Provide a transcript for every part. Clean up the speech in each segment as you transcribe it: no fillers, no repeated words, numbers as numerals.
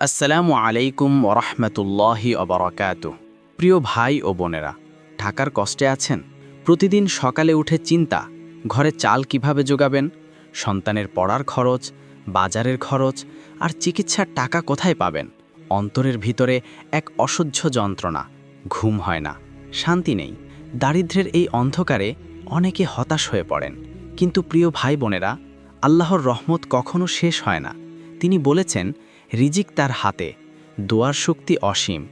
আসসালামু আলাইকুম ওরহমতুল্লাহি অবরাকাতুহ। প্রিয় ভাই ও বোনেরা, ঢাকার কষ্টে আছেন? প্রতিদিন সকালে উঠে চিন্তা, ঘরে চাল কিভাবে জোগাবেন, সন্তানের পড়ার খরচ, বাজারের খরচ আর চিকিৎসার টাকা কোথায় পাবেন। অন্তরের ভিতরে এক অসহ্য যন্ত্রণা, ঘুম হয় না, শান্তি নেই। দারিদ্র্যের এই অন্ধকারে অনেকে হতাশ হয়ে পড়েন। কিন্তু প্রিয় ভাই বোনেরা, আল্লাহর রহমত কখনো শেষ হয় না। তিনি বলেছেন, রিজিক তার হাতে, দোয়ার শক্তি অসীম,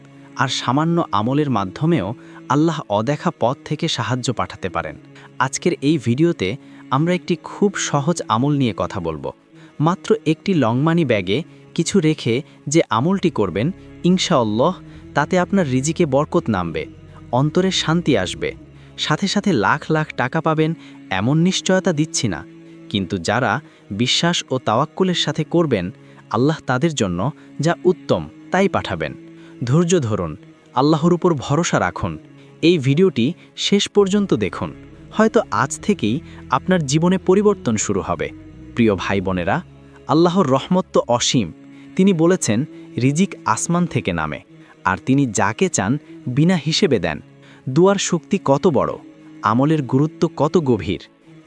আর সামান্য আমলের মাধ্যমেও আল্লাহ অদেখা পথ থেকে সাহায্য পাঠাতে পারেন। আজকের এই ভিডিওতে আমরা একটি খুব সহজ আমল নিয়ে কথা বলবো। মাত্র একটি লং মানি ব্যাগে কিছু রেখে যে আমলটি করবেন, ইনশাআল্লাহ তাতে আপনার রিজিকে বরকত নামবে, অন্তরে শান্তি আসবে, সাথে সাথে লাখ লাখ টাকা পাবেন এমন নিশ্চয়তা দিচ্ছি না। কিন্তু যারা বিশ্বাস ও তাওয়াক্কুলের সাথে করবেন, আল্লাহ তাদের জন্য যা উত্তম তাই পাঠাবেন। ধৈর্য ধরুন, আল্লাহর উপর ভরসা রাখুন। এই ভিডিওটি শেষ পর্যন্ত দেখুন, হয়তো আজ থেকেই আপনার জীবনে পরিবর্তন শুরু হবে। প্রিয় ভাই বোনেরা, আল্লাহর রহমত তো অসীম। তিনি বলেছেন, রিজিক আসমান থেকে নামে, আর তিনি যাকে চান বিনা হিসেবে দেন। দুয়ার শক্তি কত বড়, আমলের গুরুত্ব কত গভীর,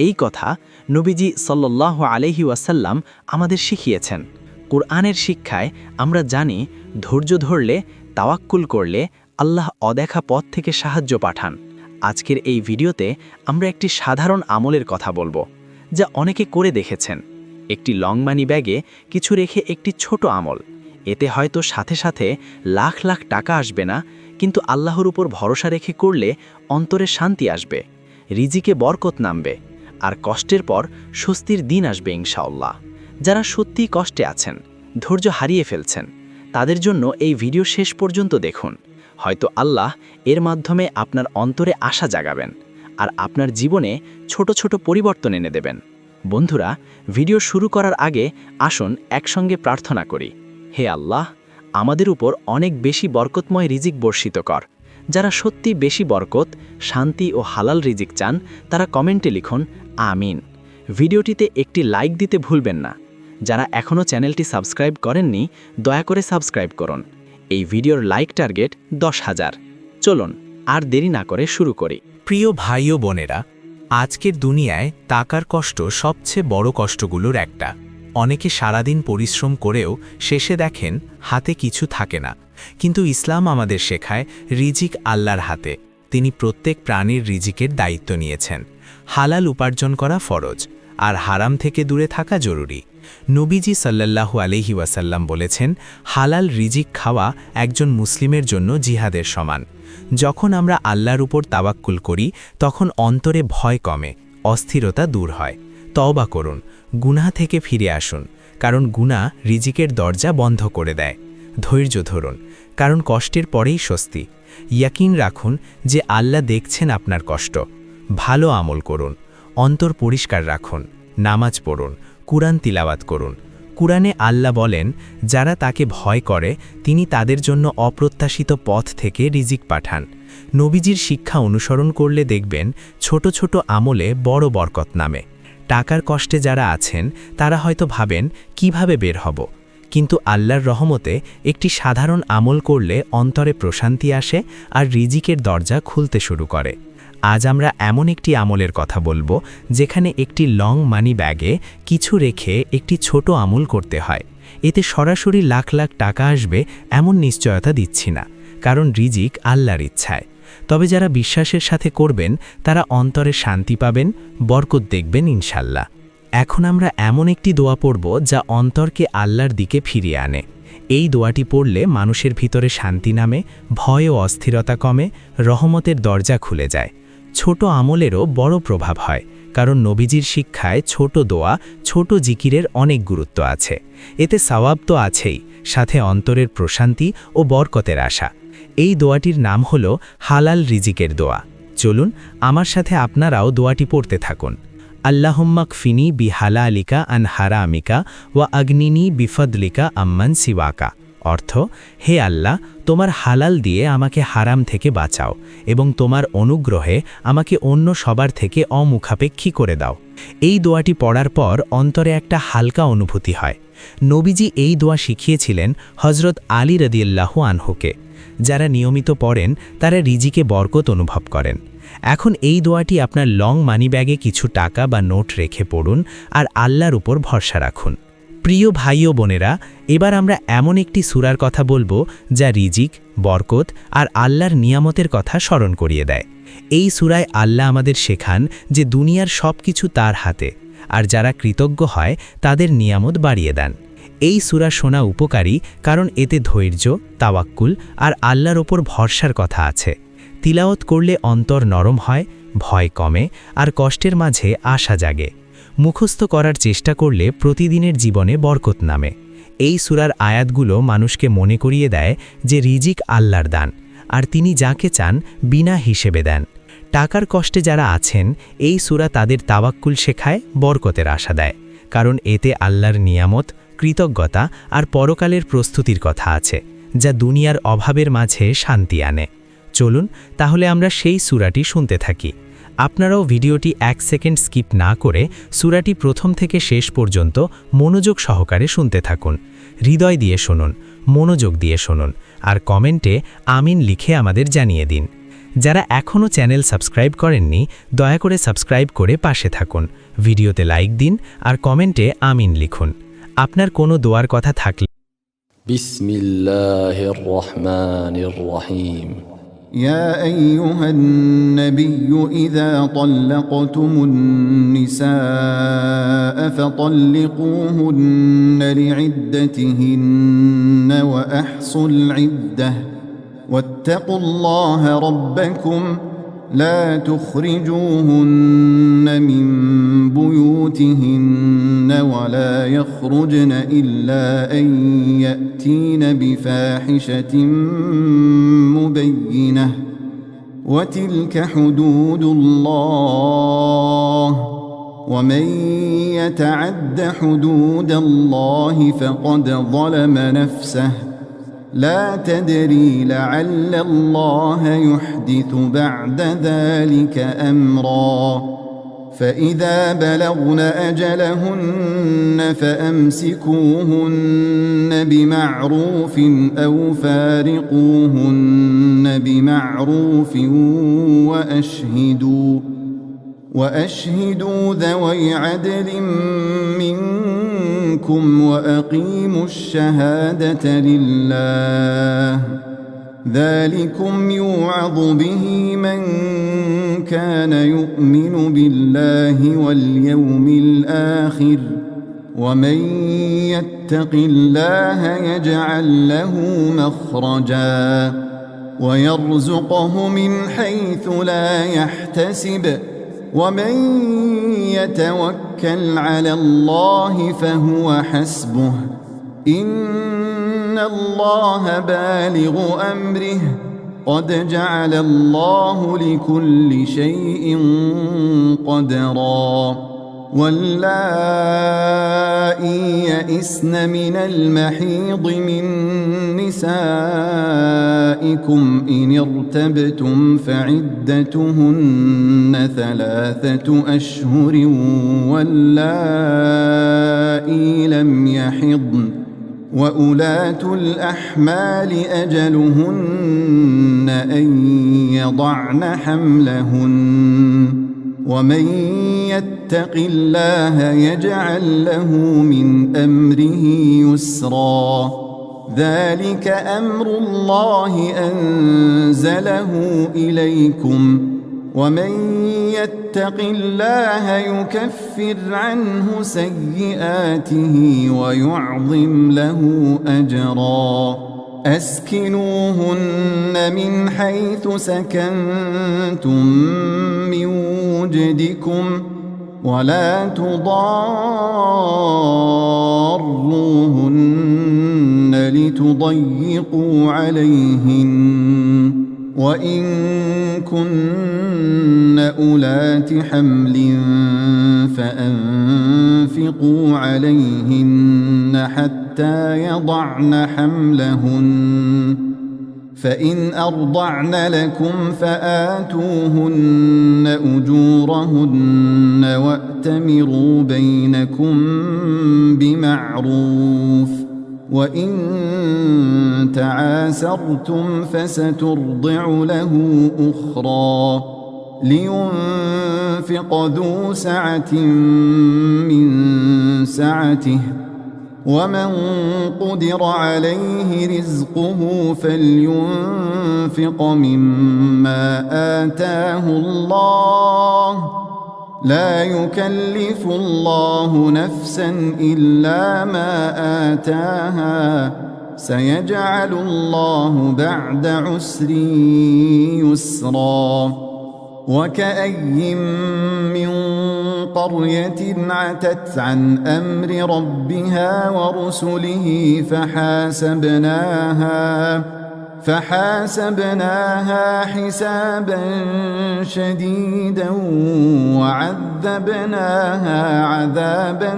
এই কথা নবীজি সাল্লাল্লাহু আলাইহি ওয়াসাল্লাম আমাদের শিখিয়েছেন। কুরআনের শিক্ষায় আমরা জানি, ধৈর্য ধরলে, তাওয়াক্কুল করলে আল্লাহ অদেখা পথ থেকে সাহায্য পাঠান। আজকের এই ভিডিওতে আমরা একটি সাধারণ আমলের কথা বলবো, যা অনেকে করে দেখেছেন। একটি লং মানি ব্যাগে কিছু রেখে একটি ছোট আমল। এতে হয়তো সাথে সাথে লাখ লাখ টাকা আসবে না, কিন্তু আল্লাহর উপর ভরসা রেখে করলে অন্তরে শান্তি আসবে, রিজিকে বরকত নামবে, আর কষ্টের পর স্বস্তির দিন আসবে ইনশাআল্লাহ। যারা সত্যিই কষ্টে আছেন, ধৈর্য হারিয়ে ফেলছেন, তাদের জন্য এই ভিডিও শেষ পর্যন্ত দেখুন। হয়তো আল্লাহ এর মাধ্যমে আপনার অন্তরে আশা জাগাবেন, আর আপনার জীবনে ছোট ছোট পরিবর্তন এনে দেবেন। বন্ধুরা, ভিডিও শুরু করার আগে আসুন একসঙ্গে প্রার্থনা করি। হে আল্লাহ, আমাদের উপর অনেক বেশি বরকতময় রিজিক বর্ষিত কর। যারা সত্যি বেশি বরকত, শান্তি ও হালাল রিজিক চান, তারা কমেন্টে লিখুন আমিন। ভিডিওটিতে একটি লাইক দিতে ভুলবেন না। যারা এখনও চ্যানেলটি সাবস্ক্রাইব করেননি, দয়া করে সাবস্ক্রাইব করুন। এই ভিডিওর লাইক টার্গেট 10,000। চলুন আর দেরি না করে শুরু করি। প্রিয় ভাই ও বোনেরা, আজকের দুনিয়ায় টাকার কষ্ট সবচেয়ে বড় কষ্টগুলোর একটা। অনেকে সারাদিন পরিশ্রম করেও শেষে দেখেন হাতে কিছু থাকে না। কিন্তু ইসলাম আমাদের শেখায়, রিজিক আল্লাহর হাতে। তিনি প্রত্যেক প্রাণীর রিজিকের দায়িত্ব নিয়েছেন। হালাল উপার্জন করা ফরজ, আর হারাম থেকে দূরে থাকা জরুরি। নবীজি সাল্লাল্লাহু আলাইহি ওয়াসাল্লাম বলেছেন, হালাল রিজিক খাওয়া একজন মুসলিমের জন্য জিহাদের সমান। যখন আমরা আল্লাহর উপর তাওয়াক্কুল করি, তখন অন্তরে ভয় কমে, অস্থিরতা দূর হয়। তওবা করুন, গুনাহ থেকে ফিরে আসুন, কারণ গুনাহ রিজিকের দরজা বন্ধ করে দেয়। ধৈর্য ধরুন, কারণ কষ্টের পরেই স্বস্তি। ইয়াকিন রাখুন যে আল্লাহ দেখছেন আপনার কষ্ট। ভালো আমল করুন, অন্তর পরিষ্কার রাখুন, নামাজ পড়ুন, কুরআন তিলাওয়াত করুন। কুরআনে আল্লাহ বলেন, যারা তাকে ভয় করে তিনি তাদের জন্য অপ্রত্যাশিত পথ থেকে রিজিক পাঠান। নবীজির শিক্ষা অনুসরণ করলে দেখবেন ছোট ছোট আমলে বড় বরকত নামে। টাকার কষ্টে যারা আছেন তারা হয়তো ভাবেন কিভাবে বের হব, কিন্তু আল্লাহর রহমতে একটি সাধারণ আমল করলে অন্তরে প্রশান্তি আসে, আর রিজিকের দরজা খুলতে শুরু করে। আজ আমরা এমন একটি আমলের কথা বলবো, যেখানে একটি লং মানি ব্যাগে কিছু রেখে একটি ছোট আমল করতে হয়। এতে সরাসরি লাখ লাখ টাকা আসবে এমন নিশ্চয়তা দিচ্ছি না, কারণ রিজিক আল্লাহর ইচ্ছায়। তবে যারা বিশ্বাসের সাথে করবেন, তারা অন্তরে শান্তি পাবেন, বরকত দেখবেন ইনশাল্লাহ। এখন আমরা এমন একটি দোয়া পড়ব যা অন্তরকে আল্লাহর দিকে ফিরিয়ে আনে। এই দোয়াটি পড়লে মানুষের ভিতরে শান্তি নামে, ভয় ও অস্থিরতা কমে, রহমতের দরজা খুলে যায়। ছোট আমলেরও বড় প্রভাব হয়, কারণ নবীজির শিক্ষায় ছোট দোয়া, ছোট জিকিরের অনেক গুরুত্ব আছে। এতে সওয়াব তো আছেই, সাথে অন্তরের প্রশান্তি ও বরকতের আশা। এই দোয়াটির নাম হল হালাল রিজিকের দোয়া। চলুন আমার সাথে আপনারাও দোয়াটি পড়তে থাকুন। আল্লাহুম্মা কফিনি বিহালালিকা আন হারামিকা ওয়া আগনিনি বিফদলিকা আম্মান সিওয়াকা। অর্থ, হে আল্লাহ, তোমার হালাল দিয়ে আমাকে হারাম থেকে বাঁচাও, এবং তোমার অনুগ্রহে আমাকে অন্য সবার থেকে অমুখাপেক্ষী করে দাও। এই দোয়াটি পড়ার পর অন্তরে একটা হালকা অনুভূতি হয়, নবীজি এই দোয়া শিখিয়েছিলেন হজরত আলী রাদিয়াল্লাহু আনহুকে। যারা নিয়মিত পড়েন তারা রিজিকে বরকত অনুভব করেন। এখন এই দোয়াটি আপনার লং মানি ব্যাগে কিছু টাকা বা নোট রেখে পড়ুন আর আল্লাহর উপর ভরসা রাখুন। প্রিয় ভাই ও বোনেরা, এবার আমরা এমন একটি সূরার কথা বলবো যা রিজিক, বরকত আর আল্লাহর নিয়ামতের কথা স্মরণ করিয়ে দেয়। এই সূরায় আল্লাহ আমাদের শেখান যে দুনিয়ার সব কিছু তার হাতে, আর যারা কৃতজ্ঞ হয় তাদের নিয়ামত বাড়িয়ে দেন। এই সূরা শোনা উপকারী কারণ এতে ধৈর্য, তাওয়াক্কুল আর আল্লাহর ওপর ভরসার কথা আছে। তিলাওয়াত করলে অন্তর নরম হয়, ভয় কমে আর কষ্টের মাঝে আশা জাগে। মুখস্থ করার চেষ্টা করলে প্রতিদিনের জীবনে বরকত নামে। এই সূরার আয়াতগুলো মানুষকে মনে করিয়ে দেয় যে রিজিক আল্লাহর দান, আর তিনি যাকে চান বিনা হিসেবে দেন। টাকার কষ্টে যারা আছেন, এই সূরা তাদের তাওয়াক্কুল শেখায়, বরকতের আশা দেয়, কারণ এতে আল্লাহর নিয়ামত, কৃতজ্ঞতা আর পরকালের প্রস্তুতির কথা আছে, যা দুনিয়ার অভাবের মাঝে শান্তি আনে। চলুন তাহলে আমরা সেই সূরাটি শুনতে থাকি। আপনারাও ভিডিওটি 1 সেকেন্ড স্কিপ না করে সূরাটি প্রথম থেকে শেষ পর্যন্ত মনোযোগ সহকারে শুনতে থাকুন। হৃদয় দিয়ে শুনুন, মনোযোগ দিয়ে শুনুন, আর কমেন্টে আমিন লিখে আমাদের জানিয়ে দিন। যারা এখনও চ্যানেল সাবস্ক্রাইব করেননি, দয়া করে সাবস্ক্রাইব করে পাশে থাকুন, ভিডিওতে লাইক দিন আর কমেন্টে আমিন লিখুন। আপনার কোনো দোয়ার কথা থাকলে বিসমিল্লাহির রহমানির রহিম। يا أيها النبي إذا طلقتم النساء فطلقوهن لعدتهن وأحصوا العدة واتقوا الله ربكم لا تخرجوهن من بيوتهن ولا يخرجن إلا أن يأتين بفاحشة مبينة وتلك حدود الله ومن يتعد حدود الله فقد ظلم نفسه لا تدري لعل الله يحدث بعد ذلك أمرا فإذا بلغن أجلهن فأمسكوهن بمعروف أو فارقوهن بمعروف وأشهدوا ذوي عدل منكم وأقيموا الشهادة لله ذلكم يوعظ به من كان يؤمن بالله واليوم الآخر ومن يتق الله يجعل له مخرجا ويرزقه من حيث لا يحتسب ومن يتوكل على الله فهو حسبه إن الله بالغ أمره قد جعل الله لكل شيء قدرا واللائي يئسن من المحيض من نسائكم إن ارتبتم فعدتهن 3 أشهر واللائي لم يحضن وأولاة الأحمال أجلهن أن يضعن حملهن ومن يتق الله يجعل له من أمره يسرا ذلك أمر الله أنزله إليكم ومن يتق الله يكفر عنه سيئاته ويعظم له أجرا أسكنوهن من حيث سكنتم من وجدكم ولا تضاروهن لتضيقوا عليهن وإن كن أولات حمل فأنفقوا عليهن حتى يضعن حملهن فإن أرضعن لكم فآتوهن أجورهن وأتمروا بينكم بمعروف وإن تعاسرتم فسترضع له أخرى لينفق ذو سعة من سعته ومن قدر عليه رزقه فلينفق مما آتاه الله لا يكلف الله نفسا إلا ما آتاها سيجعل الله بعد عسر يسرا وكأي من قرية عتت عن أمر ربها ورسله فحاسبناها حسابا شديدا وعذبناها عذابا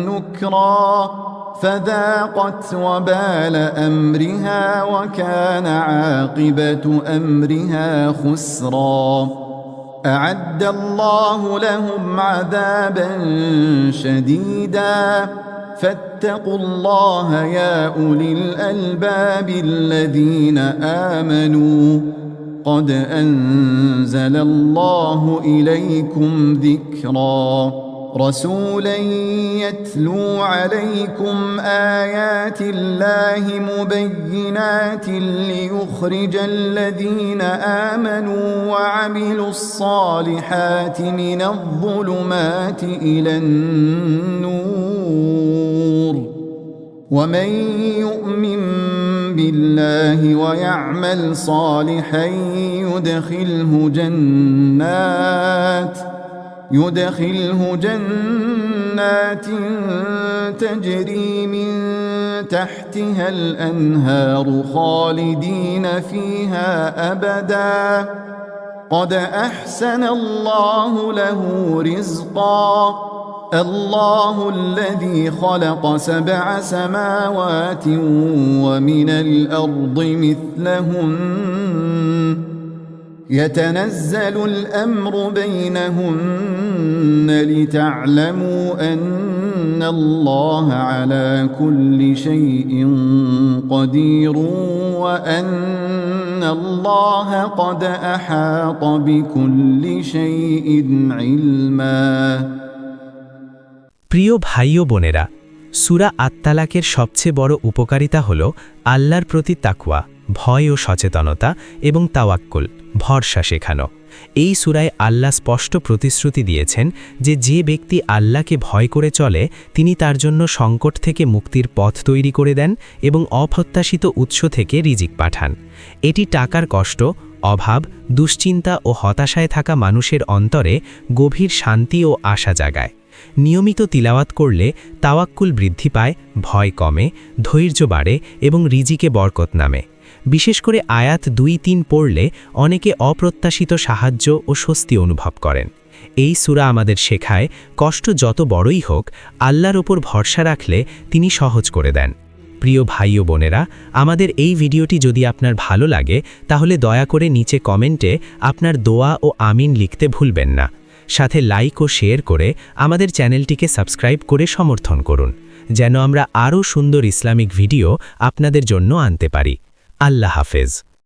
نكرا فذاقت وبال أمرها وكان عاقبة أمرها خسرا أعد الله لهم عذابا شديدا فاتقوا الله يا أولي الألباب الذين آمنوا قد أنزل الله إليكم ذكرا رسولا يتلو عليكم آيات الله مبينات ليخرج الذين آمنوا وعملوا الصالحات من الظلمات إلى النور ومن يؤمن بالله ويعمل صالحا يدخله جنات تجري من تحتها الأنهار خالدين فيها أبدا قد أحسن الله له رزقا الله الذي خلق 7 سماوات ومن الأرض مثلهن يتنزل الأمر بينهن لتعلموا أن الله على كل شيء قدير وأن الله قد أحاط بكل شيء علما প্রিয় ভাই ও বোনেরা, সূরা আত-তালাকের সবচেয়ে বড় উপকারিতা হল আল্লাহর প্রতি তাকওয়া, ভয় ও সচেতনতা এবং তাওয়াক্কুল, ভরসা শেখানো। এই সূরায় আল্লাহ স্পষ্ট প্রতিশ্রুতি দিয়েছেন যে যে ব্যক্তি আল্লাহকে ভয় করে চলে তিনি তার জন্য সংকট থেকে মুক্তির পথ তৈরি করে দেন এবং অপ্রত্যাশিত উৎস থেকে রিজিক পাঠান। এটি টাকার কষ্ট, অভাব, দুশ্চিন্তা ও হতাশায় থাকা মানুষের অন্তরে গভীর শান্তি ও আশা জাগায়। নিয়মিত তিলাওয়াত করলে তাওয়াক্কুল বৃদ্ধি পায়, ভয় কমে, ধৈর্য বাড়ে এবং রিজিকে বরকত নামে। বিশেষ করে আয়াত 2-3 পড়লে অনেকে অপ্রত্যাশিত সাহায্য ও স্বস্তি অনুভব করেন। এই সূরা আমাদের শেখায় কষ্ট যত বড়ই হোক আল্লাহর ওপর ভরসা রাখলে তিনি সহজ করে দেন। প্রিয় ভাই ও বোনেরা, আমাদের এই ভিডিওটি যদি আপনার ভালো লাগে তাহলে দয়া করে নিচে কমেন্টে আপনার দোয়া ও আমিন লিখতে ভুলবেন না। সাথে লাইক ও শেয়ার করে আমাদের চ্যানেলটিকে সাবস্ক্রাইব করে সমর্থন করুন, যেন আমরা আরও সুন্দর ইসলামিক ভিডিও আপনাদের জন্য আনতে পারি। আল্লাহ হাফেজ।